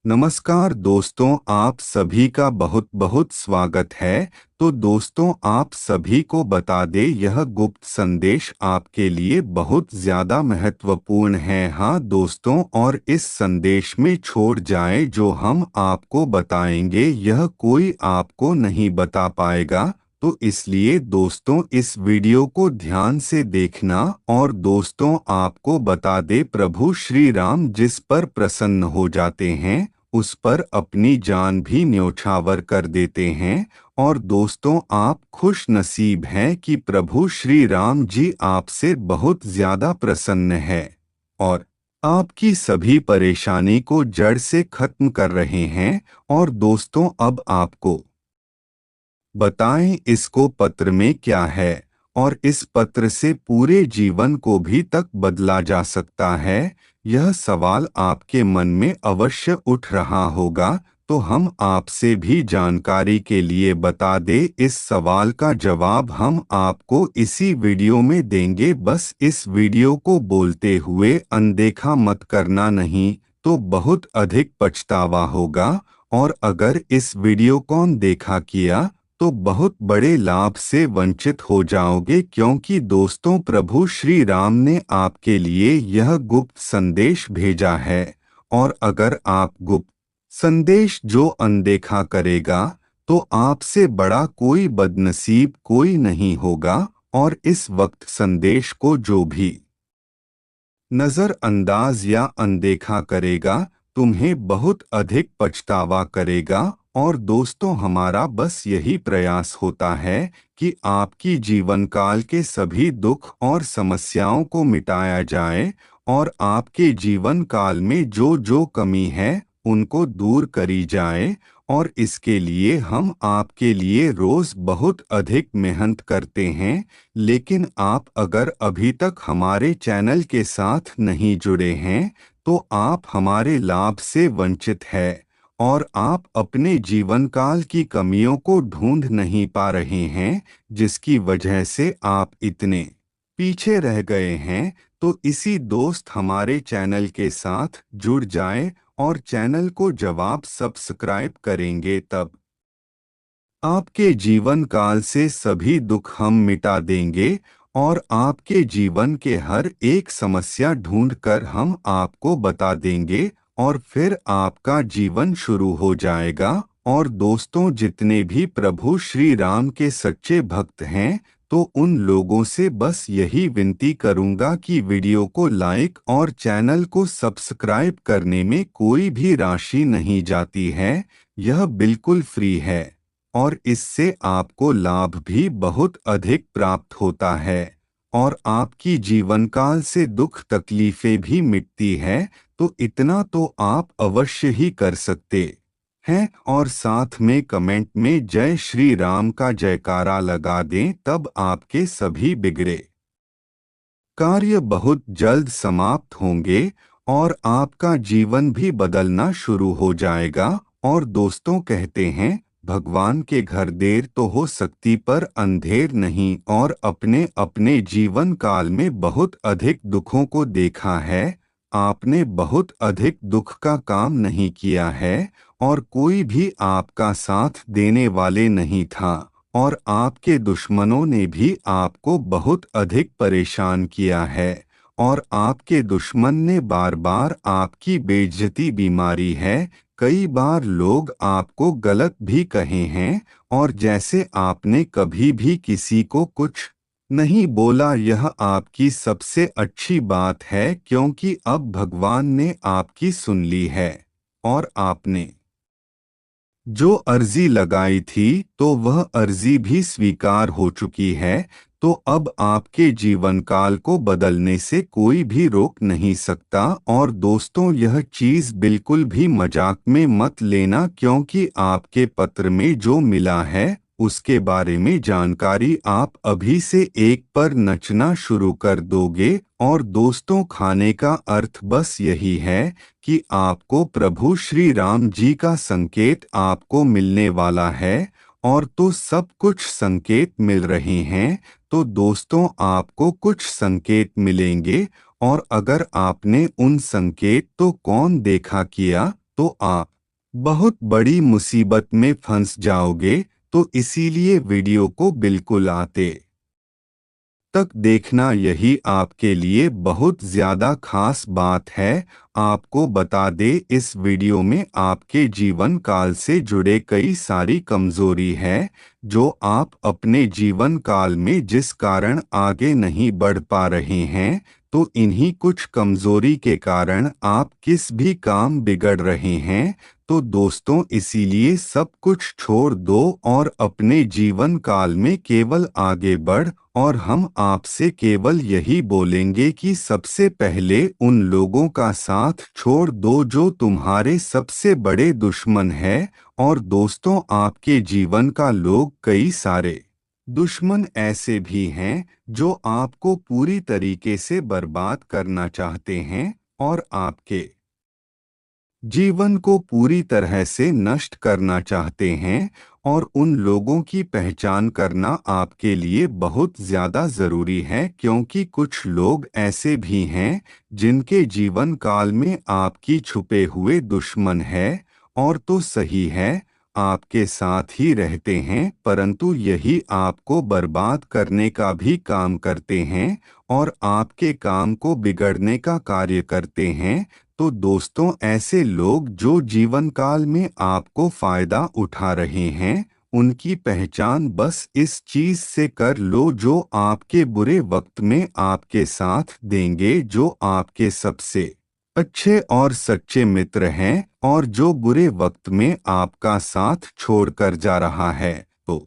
नमस्कार दोस्तों, आप सभी का बहुत बहुत स्वागत है। तो दोस्तों, आप सभी को बता दें, यह गुप्त संदेश आपके लिए बहुत ज़्यादा महत्वपूर्ण है। हाँ दोस्तों, और इस संदेश में छोड़ जाए जो हम आपको बताएंगे, यह कोई आपको नहीं बता पाएगा। तो इसलिए दोस्तों, इस वीडियो को ध्यान से देखना। और दोस्तों, आपको बता दे, प्रभु श्री राम जिस पर प्रसन्न हो जाते हैं उस पर अपनी जान भी न्योछावर कर देते हैं। और दोस्तों, आप खुश नसीब हैं कि प्रभु श्री राम जी आपसे बहुत ज्यादा प्रसन्न है और आपकी सभी परेशानी को जड़ से खत्म कर रहे हैं। और दोस्तों, अब आपको बताएं इसको पत्र में क्या है, और इस पत्र से पूरे जीवन को भी तक बदला जा सकता है। यह सवाल आपके मन में अवश्य उठ रहा होगा, तो हम आपसे भी जानकारी के लिए बता दें, इस सवाल का जवाब हम आपको इसी वीडियो में देंगे। बस इस वीडियो को बोलते हुए अनदेखा मत करना, नहीं तो बहुत अधिक पछतावा होगा। और अगर इस वीडियो को अनदेखा किया तो बहुत बड़े लाभ से वंचित हो जाओगे, क्योंकि दोस्तों, प्रभु श्री राम ने आपके लिए यह गुप्त संदेश भेजा है। और अगर आप गुप्त संदेश जो अनदेखा करेगा तो आपसे बड़ा कोई बदनसीब कोई नहीं होगा। और इस वक्त संदेश को जो भी नजरअंदाज या अनदेखा करेगा, तुम्हें बहुत अधिक पछतावा करेगा। और दोस्तों, हमारा बस यही प्रयास होता है कि आपकी जीवन काल के सभी दुख और समस्याओं को मिटाया जाए, और आपके जीवन काल में जो जो कमी है उनको दूर करी जाए। और इसके लिए हम आपके लिए रोज बहुत अधिक मेहनत करते हैं। लेकिन आप अगर अभी तक हमारे चैनल के साथ नहीं जुड़े हैं तो आप हमारे लाभ से वंचित हैं, और आप अपने जीवन काल की कमियों को ढूंढ नहीं पा रहे हैं, जिसकी वजह से आप इतने पीछे रह गए हैं। तो इसी दोस्त, हमारे चैनल के साथ जुड़ जाए और चैनल को जवाब सब्सक्राइब करेंगे, तब आपके जीवन काल से सभी दुख हम मिटा देंगे, और आपके जीवन के हर एक समस्या ढूंढकर हम आपको बता देंगे, और फिर आपका जीवन शुरू हो जाएगा। और दोस्तों, जितने भी प्रभु श्री राम के सच्चे भक्त हैं, तो उन लोगों से बस यही विनती करूंगा कि वीडियो को लाइक और चैनल को सब्सक्राइब करने में कोई भी राशि नहीं जाती है। यह बिल्कुल फ्री है, और इससे आपको लाभ भी बहुत अधिक प्राप्त होता है, और आपकी जीवन काल से दुख तकलीफें भी मिटती है। तो इतना तो आप अवश्य ही कर सकते हैं, और साथ में कमेंट में जय श्री राम का जयकारा लगा दें, तब आपके सभी बिगड़े कार्य बहुत जल्द समाप्त होंगे, और आपका जीवन भी बदलना शुरू हो जाएगा। और दोस्तों, कहते हैं, भगवान के घर देर तो हो सकती पर अंधेर नहीं। और अपने अपने जीवन काल में बहुत अधिक दुखों को देखा है, आपने बहुत अधिक दुख का काम नहीं किया है, और कोई भी आपका साथ देने वाले नहीं था, और आपके दुश्मनों ने भी आपको बहुत अधिक परेशान किया है, और आपके दुश्मन ने बार बार आपकी बेइज्जती भी मारी है। कई बार लोग आपको गलत भी कहे हैं, और जैसे आपने कभी भी किसी को कुछ नहीं बोला। यह आपकी सबसे अच्छी बात है, क्योंकि अब भगवान ने आपकी सुन ली है, और आपने जो अर्जी लगाई थी तो वह अर्जी भी स्वीकार हो चुकी है। तो अब आपके जीवन काल को बदलने से कोई भी रोक नहीं सकता। और दोस्तों, यह चीज बिल्कुल भी मजाक में मत लेना, क्योंकि आपके पत्र में जो मिला है उसके बारे में जानकारी आप अभी से एक पर नचना शुरू कर दोगे। और दोस्तों, खाने का अर्थ बस यही है कि आपको प्रभु श्री राम जी का संकेत आपको मिलने वाला है, और तो सब कुछ संकेत मिल रहे हैं। तो दोस्तों, आपको कुछ संकेत मिलेंगे, और अगर आपने उन संकेत तो कौन देखा किया, तो आप बहुत बड़ी मुसीबत में फंस जाओगे। तो इसीलिए वीडियो को बिल्कुल आते तक देखना, यही आपके लिए बहुत ज़्यादा खास बात है। आपको बता दे, इस वीडियो में आपके जीवन काल से जुड़े कई सारी कमजोरी है जो आप अपने जीवन काल में जिस कारण आगे नहीं बढ़ पा रहे हैं। तो इन्हीं कुछ कमजोरी के कारण आप किस भी काम बिगड़ रहे हैं। तो दोस्तों, इसीलिए सब कुछ छोड़ दो और अपने जीवन काल में केवल आगे बढ़। और हम आपसे केवल यही बोलेंगे कि सबसे पहले उन लोगों का साथ छोड़ दो जो तुम्हारे सबसे बड़े दुश्मन है। और दोस्तों, आपके जीवन का लोग कई सारे दुश्मन ऐसे भी हैं जो आपको पूरी तरीके से बर्बाद करना चाहते हैं और आपके जीवन को पूरी तरह से नष्ट करना चाहते हैं। और उन लोगों की पहचान करना आपके लिए बहुत ज़्यादा ज़रूरी है, क्योंकि कुछ लोग ऐसे भी हैं जिनके जीवन काल में आपकी छुपे हुए दुश्मन है। और तो सही है, आपके साथ ही रहते हैं, परंतु यही आपको बर्बाद करने का भी काम करते हैं और आपके काम को बिगड़ने का कार्य करते हैं। तो दोस्तों, ऐसे लोग जो जीवन काल में आपको फायदा उठा रहे हैं, उनकी पहचान बस इस चीज से कर लो, जो आपके बुरे वक्त में आपके साथ देंगे, जो आपके सबसे अच्छे और सच्चे मित्र हैं। और जो बुरे वक्त में आपका साथ छोड़कर जा रहा है, तो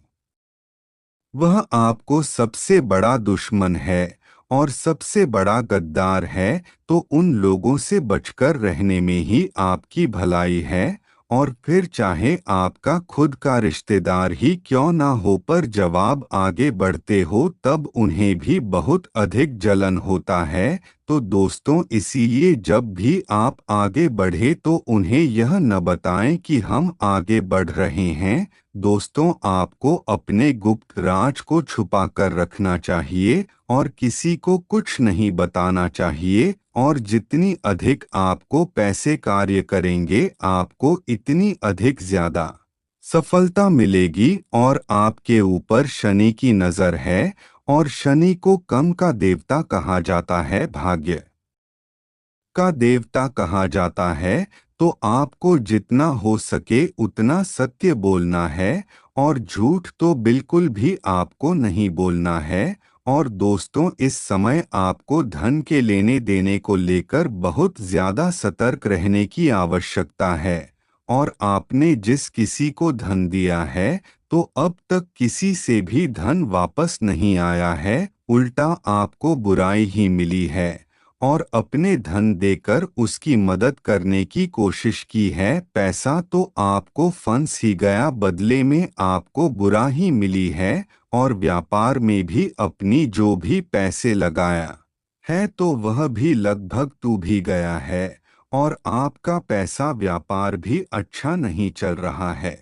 वह आपको सबसे बड़ा दुश्मन है और सबसे बड़ा गद्दार है। तो उन लोगों से बचकर रहने में ही आपकी भलाई है। और फिर चाहे आपका खुद का रिश्तेदार ही क्यों ना हो, पर जवाब आगे बढ़ते हो तब उन्हें भी बहुत अधिक जलन होता है। तो दोस्तों, इसीलिए जब भी आप आगे बढ़े तो उन्हें यह न बताएं कि हम आगे बढ़ रहे हैं। दोस्तों, आपको अपने गुप्त राज को छुपा कर रखना चाहिए और किसी को कुछ नहीं बताना चाहिए। और जितनी अधिक आपको पैसे कार्य करेंगे, आपको इतनी अधिक ज्यादा सफलता मिलेगी। और आपके ऊपर शनि की नजर है और शनि को कम का देवता कहा जाता है, भाग्य का देवता कहा जाता है। तो आपको जितना हो सके उतना सत्य बोलना है और झूठ तो बिल्कुल भी आपको नहीं बोलना है। और दोस्तों, इस समय आपको धन के लेने देने को लेकर बहुत ज्यादा सतर्क रहने की आवश्यकता है। और आपने जिस किसी को धन दिया है, तो अब तक किसी से भी धन वापस नहीं आया है, उल्टा आपको बुराई ही मिली है। और अपने धन देकर उसकी मदद करने की कोशिश की है, पैसा तो आपको फंस ही गया, बदले में आपको बुरा ही मिली है। और व्यापार में भी अपनी जो भी पैसे लगाया है, तो वह भी लगभग डूब भी गया है और आपका पैसा व्यापार भी अच्छा नहीं चल रहा है।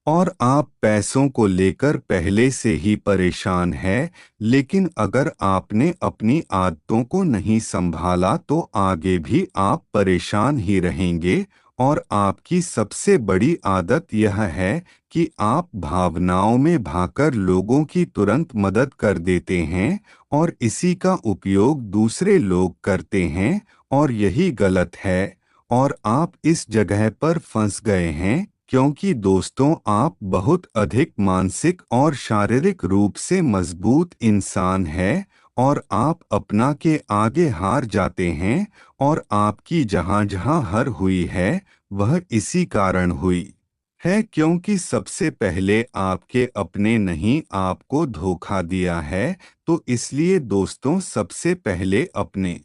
और आप पैसों को लेकर पहले से ही परेशान हैं। लेकिन अगर आपने अपनी आदतों को नहीं संभाला तो आगे भी आप परेशान ही रहेंगे। और आपकी सबसे बड़ी आदत यह है कि आप भावनाओं में भाकर लोगों की तुरंत मदद कर देते हैं और इसी का उपयोग दूसरे लोग करते हैं, और यही गलत है। और आप इस जगह पर फंस गए हैं, क्योंकि दोस्तों, आप बहुत अधिक मानसिक और शारीरिक रूप से मजबूत इंसान हैं और आप अपना के आगे हार जाते हैं। और आपकी जहाँ जहाँ हार हुई है, वह इसी कारण हुई है क्योंकि सबसे पहले आपके अपने नहीं आपको धोखा दिया है। तो इसलिए दोस्तों, सबसे पहले अपने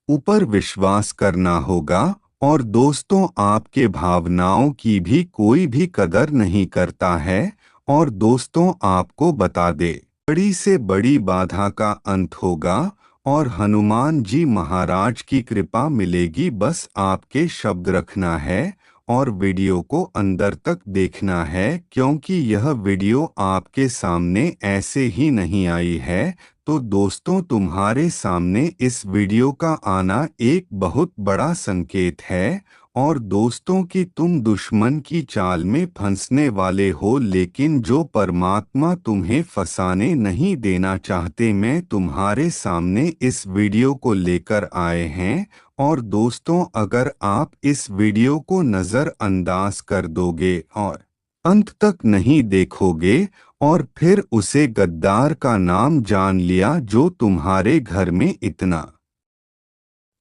ऊपर विश्वास करना होगा। और दोस्तों, आपके भावनाओं की भी कोई भी कदर नहीं करता है। और दोस्तों, आपको बता दे, बड़ी से बड़ी बाधा का अंत होगा और हनुमान जी महाराज की कृपा मिलेगी। बस आपके शब्द रखना है और वीडियो को अंदर तक देखना है, क्योंकि यह वीडियो आपके सामने ऐसे ही नहीं आई है। तो दोस्तों तुम्हारे सामने इस वीडियो का आना एक बहुत बड़ा संकेत है और दोस्तों कि तुम दुश्मन की चाल में फंसने वाले हो, लेकिन जो परमात्मा तुम्हें फंसाने नहीं देना चाहते मैं तुम्हारे सामने इस वीडियो को लेकर आए हैं। और दोस्तों अगर आप इस वीडियो को नज़रअंदाज कर दोगे और अंत तक नहीं देखोगे और फिर उसे गद्दार का नाम जान लिया जो तुम्हारे घर में इतना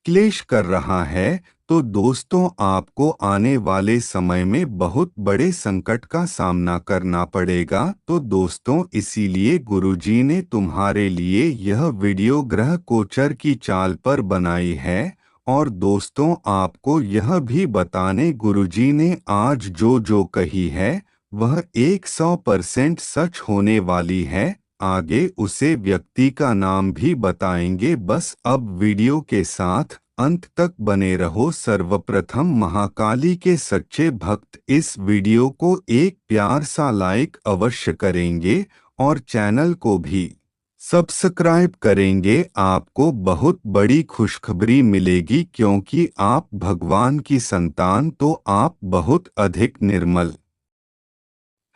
क्लेश कर रहा है, तो दोस्तों आपको आने वाले समय में बहुत बड़े संकट का सामना करना पड़ेगा। तो दोस्तों इसीलिए गुरुजी ने तुम्हारे लिए यह वीडियो ग्रह गोचर की चाल पर बनाई है। और दोस्तों आपको यह भी बताने गुरुजी ने आज जो जो कही है वह 100% सच होने वाली है। आगे उसे व्यक्ति का नाम भी बताएंगे। बस अब वीडियो के साथ अंत तक बने रहो। सर्वप्रथम महाकाली के सच्चे भक्त इस वीडियो को एक प्यार सा लाइक अवश्य करेंगे और चैनल को भी सब्सक्राइब करेंगे। आपको बहुत बड़ी खुशखबरी मिलेगी क्योंकि आप भगवान की संतान, तो आप बहुत अधिक निर्मल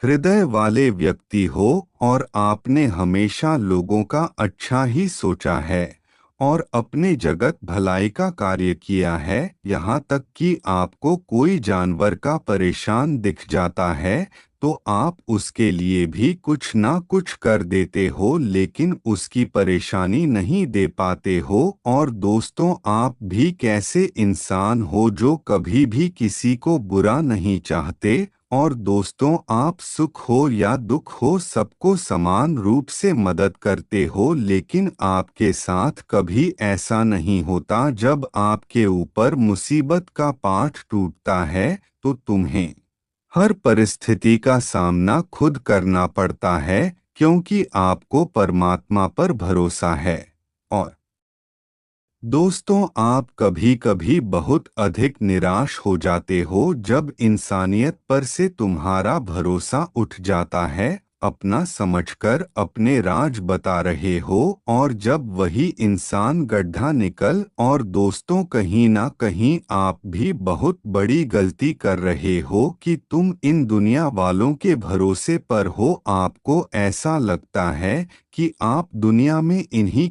हृदय वाले व्यक्ति हो और आपने हमेशा लोगों का अच्छा ही सोचा है और अपने जगत भलाई का कार्य किया है। यहाँ तक कि आपको कोई जानवर का परेशान दिख जाता है तो आप उसके लिए भी कुछ ना कुछ कर देते हो, लेकिन उसकी परेशानी नहीं दे पाते हो। और दोस्तों आप भी कैसे इंसान हो जो कभी भी किसी को बुरा नहीं चाहते। और दोस्तों आप सुख हो या दुख हो सबको समान रूप से मदद करते हो, लेकिन आपके साथ कभी ऐसा नहीं होता। जब आपके ऊपर मुसीबत का पाट टूटता है तो तुम्हें हर परिस्थिति का सामना खुद करना पड़ता है क्योंकि आपको परमात्मा पर भरोसा है। और दोस्तों आप कभी कभी बहुत अधिक निराश हो जाते हो जब इंसानियत पर से तुम्हारा भरोसा उठ जाता है, अपना समझकर अपने राज बता रहे हो और जब वही इंसान गड्ढा निकल। और दोस्तों कहीं ना कहीं आप भी बहुत बड़ी गलती कर रहे हो कि तुम इन दुनिया वालों के भरोसे पर हो। आपको ऐसा लगता है कि आप दुनिया में इन्हीं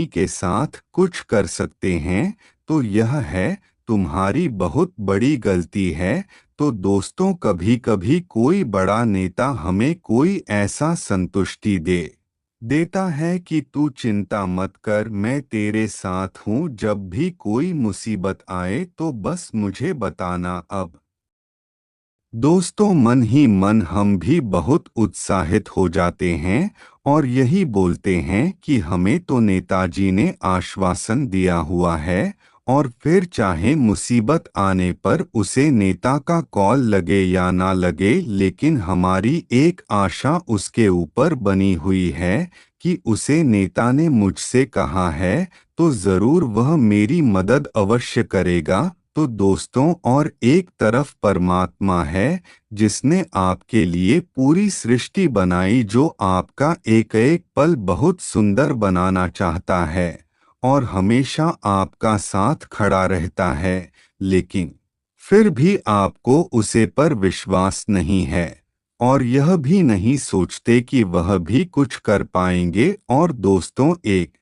के साथ कुछ कर सकते हैं, तो यह है तुम्हारी बहुत बड़ी गलती है। तो दोस्तों कभी कभी कोई बड़ा नेता हमें कोई ऐसा संतुष्टि देता है कि तू चिंता मत कर, मैं तेरे साथ हूँ, जब भी कोई मुसीबत आए तो बस मुझे बताना। अब दोस्तों मन ही मन हम भी बहुत उत्साहित हो जाते हैं और यही बोलते हैं कि हमें तो नेताजी ने आश्वासन दिया हुआ है। और फिर चाहे मुसीबत आने पर उसे नेता का कॉल लगे या ना लगे, लेकिन हमारी एक आशा उसके ऊपर बनी हुई है कि उसे नेता ने मुझसे कहा है तो ज़रूर वह मेरी मदद अवश्य करेगा। तो दोस्तों और एक तरफ परमात्मा है जिसने आपके लिए पूरी सृष्टि बनाई, जो आपका एक एक पल बहुत सुंदर बनाना चाहता है और हमेशा आपका साथ खड़ा रहता है, लेकिन फिर भी आपको उसे पर विश्वास नहीं है और यह भी नहीं सोचते कि वह भी कुछ कर पाएंगे। और दोस्तों एक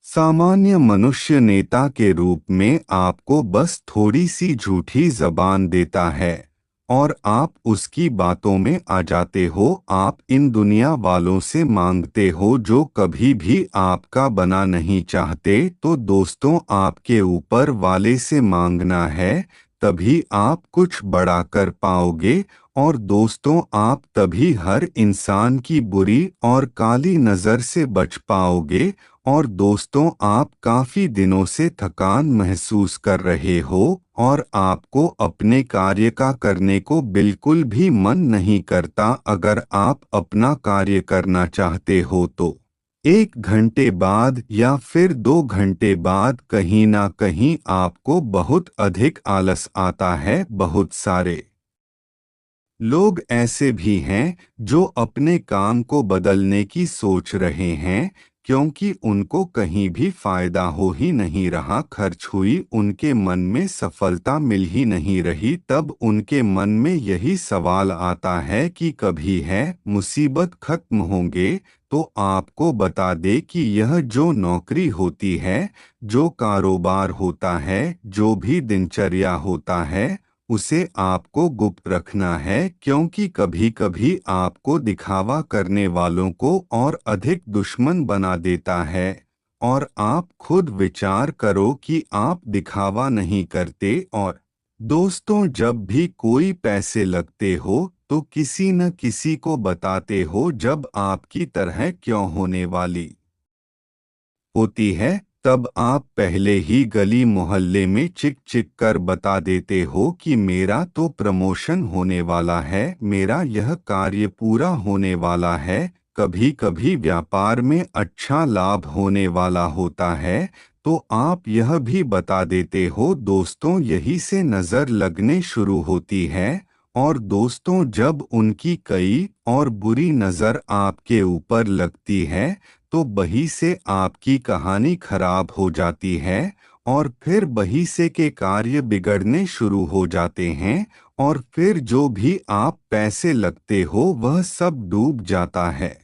सामान्य मनुष्य नेता के रूप में आपको बस थोड़ी सी झूठी जबान देता है और आप उसकी बातों में आ जाते हो। आप इन दुनिया वालों से मांगते हो जो कभी भी आपका बना नहीं चाहते। तो दोस्तों आपके ऊपर वाले से मांगना है, तभी आप कुछ बड़ा कर पाओगे। और दोस्तों आप तभी हर इंसान की बुरी और काली नज़र से बच पाओगे। और दोस्तों आप काफी दिनों से थकान महसूस कर रहे हो और आपको अपने कार्य का करने को बिल्कुल भी मन नहीं करता। अगर आप अपना कार्य करना चाहते हो तो 1 घंटे बाद या फिर 2 घंटे बाद कहीं ना कहीं आपको बहुत अधिक आलस आता है। बहुत सारे लोग ऐसे भी हैं जो अपने काम को बदलने की सोच रहे हैं, क्योंकि उनको कहीं भी फायदा हो ही नहीं रहा, खर्च हुई, उनके मन में सफलता मिल ही नहीं रही। तब उनके मन में यही सवाल आता है कि कभी है मुसीबत खत्म होंगे। तो आपको बता दे कि यह जो नौकरी होती है, जो कारोबार होता है, जो भी दिनचर्या होता है, उसे आपको गुप्त रखना है, क्योंकि कभी कभी आपको दिखावा करने वालों को और अधिक दुश्मन बना देता है। और आप खुद विचार करो कि आप दिखावा नहीं करते, और दोस्तों जब भी कोई पैसे लगते हो तो किसी न किसी को बताते हो, जब आपकी तरह क्यों होने वाली होती है तब आप पहले ही गली मोहल्ले में चिक चिक कर बता देते हो कि मेरा तो प्रमोशन होने वाला है, मेरा यह कार्य पूरा होने वाला है। कभी कभी व्यापार में अच्छा लाभ होने वाला होता है, तो आप यह भी बता देते हो। दोस्तों यही से नज़र लगने शुरू होती है, और दोस्तों जब उनकी कई और बुरी नज़र आपके ऊपर लगती है, तो बही से आपकी कहानी खराब हो जाती है, और फिर बही से के कार्य बिगड़ने शुरू हो जाते हैं, और फिर जो भी आप पैसे लगते हो वह सब डूब जाता है।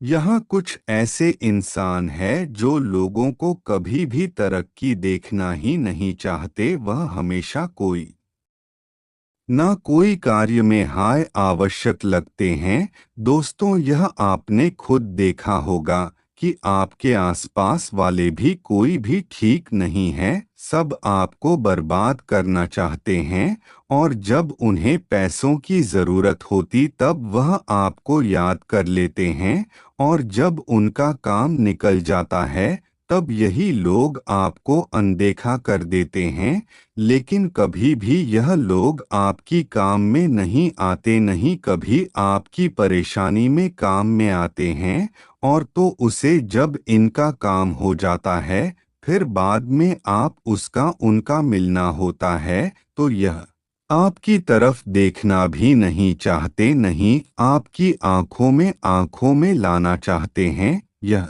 यहाँ कुछ ऐसे इंसान हैं जो लोगों को कभी भी तरक्की देखना ही नहीं चाहते, वह हमेशा कोई ना कोई कार्य में हाय आवश्यक लगते हैं। दोस्तों यह आपने खुद देखा होगा कि आपके आसपास वाले भी कोई भी ठीक नहीं है, सब आपको बर्बाद करना चाहते हैं। और जब उन्हें पैसों की ज़रूरत होती तब वह आपको याद कर लेते हैं, और जब उनका काम निकल जाता है तब यही लोग आपको अनदेखा कर देते हैं। लेकिन कभी भी यह लोग आपकी काम में नहीं आते, नहीं कभी आपकी परेशानी में काम में आते हैं। और तो उसे जब इनका काम हो जाता है, फिर बाद में आप उसका उनका मिलना होता है, तो यह आपकी तरफ देखना भी नहीं चाहते, नहीं आपकी आंखों में लाना चाहते हैं, यह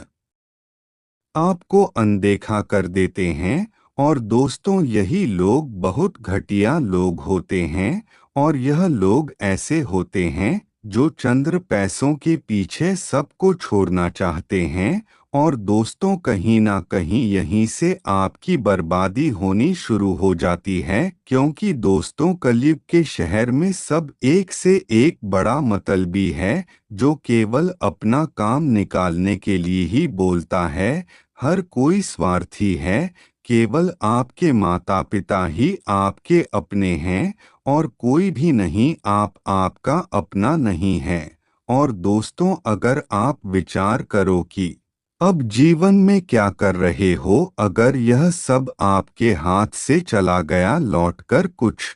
आपको अनदेखा कर देते हैं। और दोस्तों यही लोग बहुत घटिया लोग होते हैं, और यह लोग ऐसे होते हैं जो चंद्र पैसों के पीछे सबको छोड़ना चाहते हैं। और दोस्तों कहीं ना कहीं यहीं से आपकी बर्बादी होनी शुरू हो जाती है, क्योंकि दोस्तों कलयुग के शहर में सब एक से एक बड़ा मतलबी है, जो केवल अपना काम निकालने के लिए ही बोलता है। हर कोई स्वार्थी है, केवल आपके माता पिता ही आपके अपने हैं, और कोई भी नहीं आपका अपना नहीं है। और दोस्तों अगर आप विचार करो कि अब जीवन में क्या कर रहे हो, अगर यह सब आपके हाथ से चला गया, लौटकर कुछ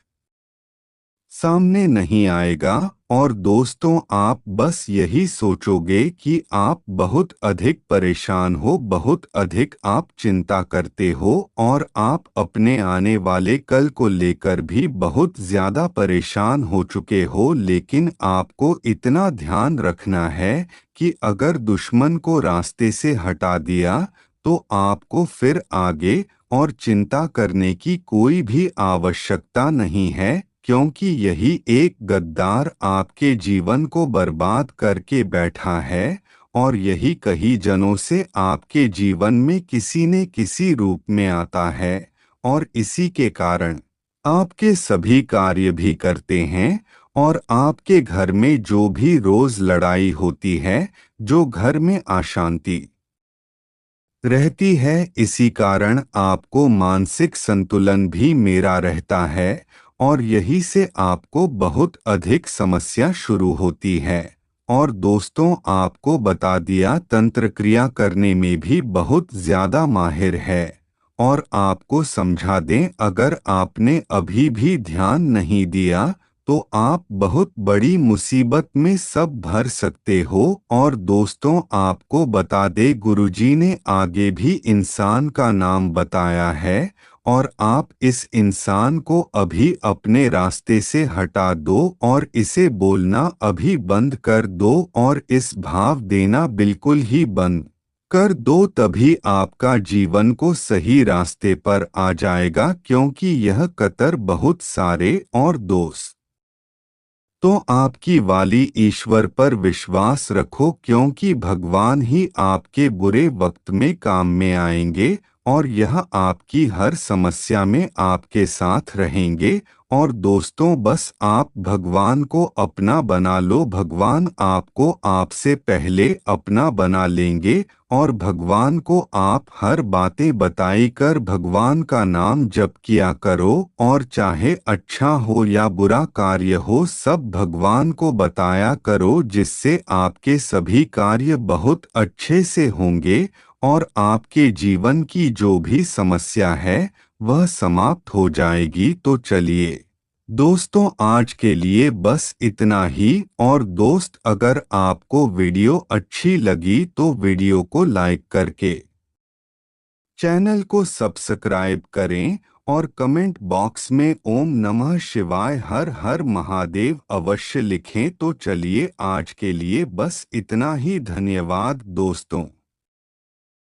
सामने नहीं आएगा, और दोस्तों आप बस यही सोचोगे कि आप बहुत अधिक परेशान हो, बहुत अधिक आप चिंता करते हो, और आप अपने आने वाले कल को लेकर भी बहुत ज़्यादा परेशान हो चुके हो। लेकिन आपको इतना ध्यान रखना है कि अगर दुश्मन को रास्ते से हटा दिया तो आपको फिर आगे और चिंता करने की कोई भी आवश्यकता नहीं है, क्योंकि यही एक गद्दार आपके जीवन को बर्बाद करके बैठा है, और यही कई जनों से आपके जीवन में किसी न किसी रूप में आता है, और इसी के कारण आपके सभी कार्य भी करते हैं। और आपके घर में जो भी रोज लड़ाई होती है, जो घर में अशांति रहती है, इसी कारण आपको मानसिक संतुलन भी मेरा रहता है, और यही से आपको बहुत अधिक समस्या शुरू होती है। और दोस्तों आपको बता दिया, तंत्र क्रिया करने में भी बहुत ज़्यादा माहिर है। और आपको समझा दें, अगर आपने अभी भी ध्यान नहीं दिया तो आप बहुत बड़ी मुसीबत में सब भर सकते हो। और दोस्तों आपको बता दे, गुरुजी ने आगे भी इंसान का नाम बताया है, और आप इस इंसान को अभी अपने रास्ते से हटा दो और इसे बोलना अभी बंद कर दो और इस भाव देना बिल्कुल ही बंद कर दो, तभी आपका जीवन को सही रास्ते पर आ जाएगा, क्योंकि यह कतर बहुत सारे और दोस्त तो आपकी वाली ईश्वर पर विश्वास रखो, क्योंकि भगवान ही आपके बुरे वक्त में काम में आएंगे और यह आपकी हर समस्या में आपके साथ रहेंगे। और दोस्तों, बस आप भगवान को अपना बना लो, भगवान आपको आपसे पहले अपना बना लेंगे और भगवान को आप हर बातें बताई कर भगवान का नाम जप किया करो, और चाहे अच्छा हो या बुरा कार्य हो सब भगवान को बताया करो, जिससे आपके सभी कार्य बहुत अच्छे से होंगे और आपके जीवन की जो भी समस्या है वह समाप्त हो जाएगी। तो चलिए दोस्तों, आज के लिए बस इतना ही। और दोस्त, अगर आपको वीडियो अच्छी लगी तो वीडियो को लाइक करके चैनल को सब्सक्राइब करें और कमेंट बॉक्स में ओम नमः शिवाय हर हर महादेव अवश्य लिखें। तो चलिए आज के लिए बस इतना ही। धन्यवाद दोस्तों।